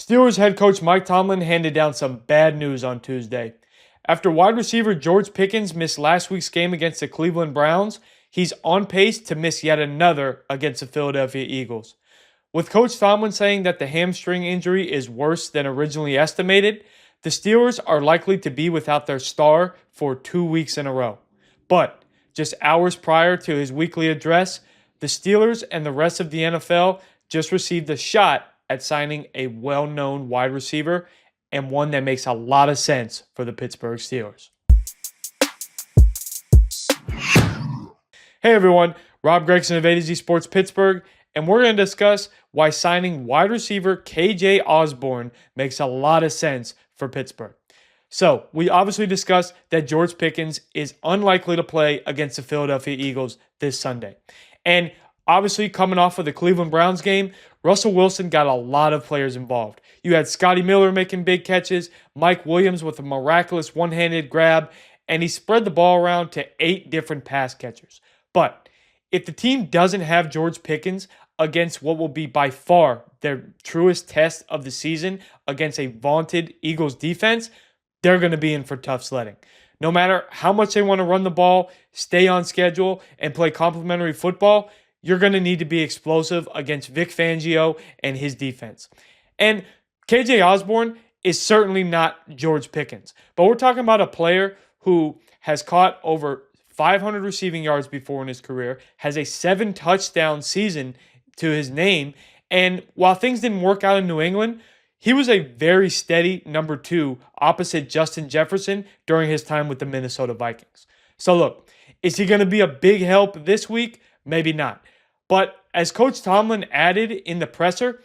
Steelers head coach Mike Tomlin handed down some bad news on Tuesday. After wide receiver George Pickens missed last week's game against the Cleveland Browns, he's on pace to miss yet another against the Philadelphia Eagles. With Coach Tomlin saying that the hamstring injury is worse than originally estimated, the Steelers are likely to be without their star for 2 weeks in a row. But just hours prior to his weekly address, the Steelers and the rest of the NFL just received a shot at signing a well-known wide receiver and one that makes a lot of sense for the Pittsburgh Steelers. Hey everyone, Rob Gregson of A to Z Sports Pittsburgh, and we're going to discuss why signing wide receiver KJ Osborn makes a lot of sense for Pittsburgh. So, we obviously discussed that George Pickens is unlikely to play against the Philadelphia Eagles this Sunday. And obviously, coming off of the Cleveland Browns game, Russell Wilson got a lot of players involved. You had Scotty Miller making big catches, Mike Williams with a miraculous one-handed grab, and he spread the ball around to 8 different pass catchers. But if the team doesn't have George Pickens against what will be by far their truest test of the season against a vaunted Eagles defense, they're going to be in for tough sledding. No matter how much they want to run the ball, stay on schedule, and play complementary football, you're going to need to be explosive against Vic Fangio and his defense. And KJ Osborn is certainly not George Pickens, but we're talking about a player who has caught over 500 receiving yards before in his career, has a 7-touchdown season to his name, and while things didn't work out in New England, he was a very steady number 2 opposite Justin Jefferson during his time with the Minnesota Vikings. So look, is he going to be a big help this week? Maybe not. But as Coach Tomlin added in the presser,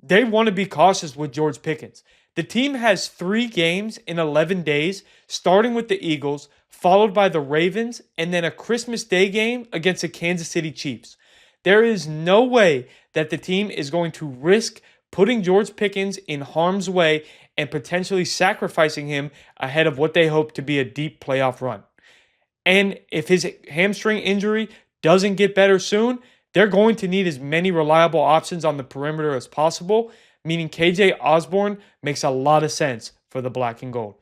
they want to be cautious with George Pickens. The team has 3 games in 11 days, starting with the Eagles, followed by the Ravens, and then a Christmas Day game against the Kansas City Chiefs. There is no way that the team is going to risk putting George Pickens in harm's way and potentially sacrificing him ahead of what they hope to be a deep playoff run. And if his hamstring injury doesn't get better soon, they're going to need as many reliable options on the perimeter as possible, meaning KJ Osborn makes a lot of sense for the black and gold.